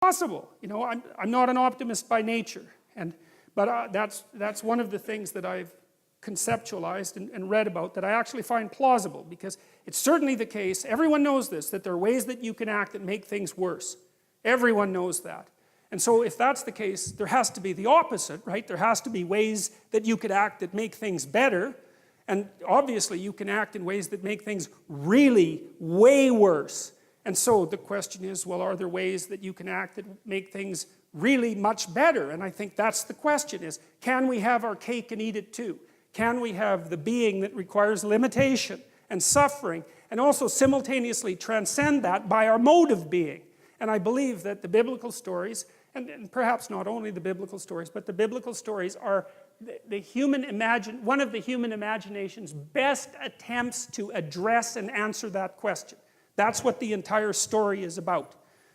possible. You know, I'm not an optimist by nature, but that's one of the things that I've conceptualized and read about that I actually find plausible, because it's certainly the case, everyone knows this, that there are ways that you can act that make things worse. Everyone knows that. And so if that's the case, there has to be the opposite, right? There has to be ways that you could act that make things better, and obviously you can act in ways that make things really way worse. And so the question is, well, are there ways that you can act that make things really much better? And I think that's the question, is can we have our cake and eat it too? Can we have the being that requires limitation and suffering, and also simultaneously transcend that by our mode of being? And I believe that the biblical stories, and perhaps not only the biblical stories, but the biblical stories are one of the human imagination's best attempts to address and answer that question. That's what the entire story is about.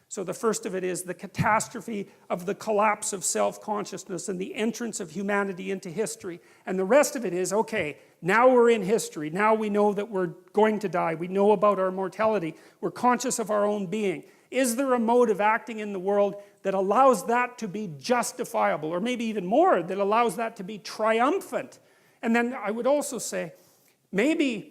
So the first of it is the catastrophe of the collapse of self-consciousness and the entrance of humanity into history. And the rest of it is, okay, now we're in history. Now we know that we're going to die. We know about our mortality. We're conscious of our own being. Is there a mode of acting in the world that allows that to be justifiable, or maybe even more, that allows that to be triumphant? And then I would also say, maybe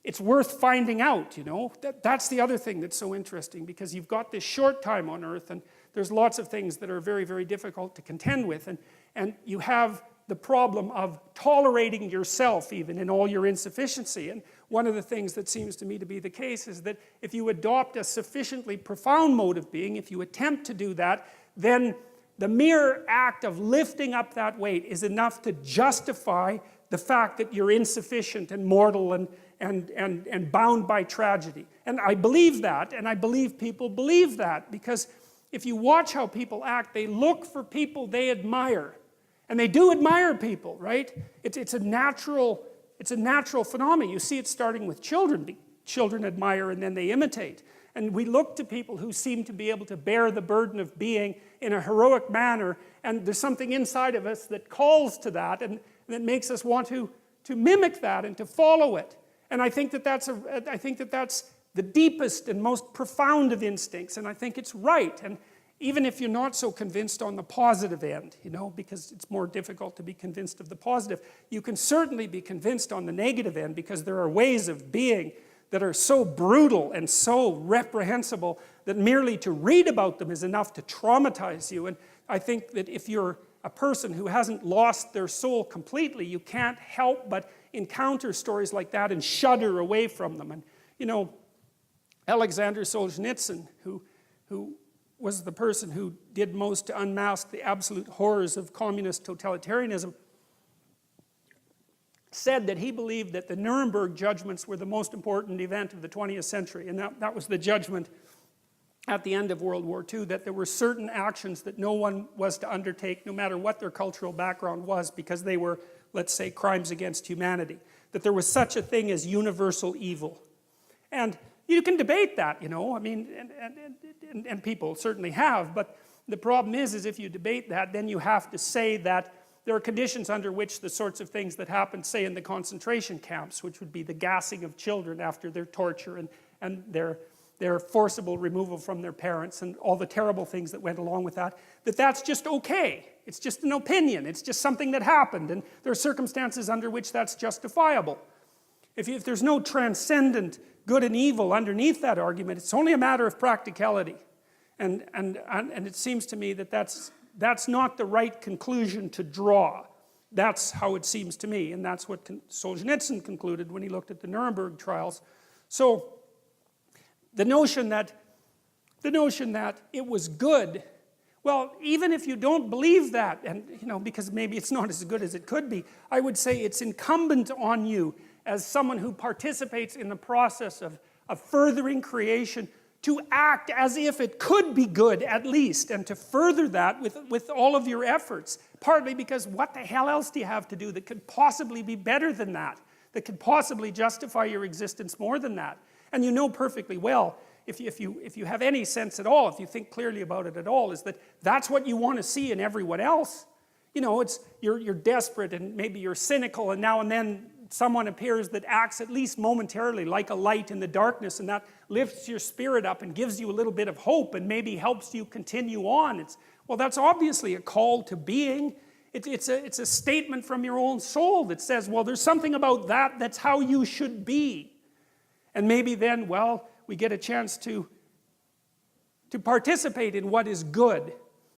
it's worth finding out, you know. That's the other thing that's so interesting, because you've got this short time on Earth, and there's lots of things that are very, very difficult to contend with, and you have the problem of tolerating yourself even in all your insufficiency. And one of the things that seems to me to be the case is that if you adopt a sufficiently profound mode of being, if you attempt to do that, then the mere act of lifting up that weight is enough to justify the fact that you're insufficient and mortal and bound by tragedy. And I believe that, and I believe people believe that, because if you watch how people act, they look for people they admire. And they do admire people, right? It's a natural phenomenon. You see it starting with children. Children admire and then they imitate. And we look to people who seem to be able to bear the burden of being in a heroic manner, and there's something inside of us that calls to that, and that makes us want to mimic that and to follow it. And I think that that's the deepest and most profound of instincts, and I think it's right. And even if you're not so convinced on the positive end, you know, because it's more difficult to be convinced of the positive, you can certainly be convinced on the negative end, because there are ways of being that are so brutal and so reprehensible that merely to read about them is enough to traumatize you. And I think that if you're a person who hasn't lost their soul completely, you can't help but encounter stories like that and shudder away from them. And, you know, Alexander Solzhenitsyn, who was the person who did most to unmask the absolute horrors of communist totalitarianism, said that he believed that the Nuremberg judgments were the most important event of the 20th century. And that was the judgment at the end of World War II, that there were certain actions that no one was to undertake, no matter what their cultural background was, because they were, let's say, crimes against humanity. That there was such a thing as universal evil. And you can debate that, you know, I mean, and people certainly have, but the problem is if you debate that, then you have to say that there are conditions under which the sorts of things that happened, say, in the concentration camps, which would be the gassing of children after their torture and their forcible removal from their parents and all the terrible things that went along with that, that's just okay. It's just an opinion. It's just something that happened, and there are circumstances under which that's justifiable. If there's no transcendent good and evil underneath that argument, it's only a matter of practicality. And it seems to me that that's not the right conclusion to draw. That's how it seems to me, and that's what Solzhenitsyn concluded when he looked at the Nuremberg trials. So the notion that it was good, well, even if you don't believe that, and you know, because maybe it's not as good as it could be, I would say it's incumbent on you as someone who participates in the process of furthering creation to act as if it could be good at least, and to further that with all of your efforts. Partly because what the hell else do you have to do that could possibly be better than that could possibly justify your existence more than that? And you know perfectly well, if you have any sense at all, if you think clearly about it at all, is that that's what you want to see in everyone else. You know, you're desperate and maybe you're cynical, and now and then someone appears that acts at least momentarily like a light in the darkness, and that lifts your spirit up and gives you a little bit of hope and maybe helps you continue on. Well, that's obviously a call to being. It's a statement from your own soul that says, well, there's something about that that's how you should be. And maybe then, well, we get a chance to participate in what is good.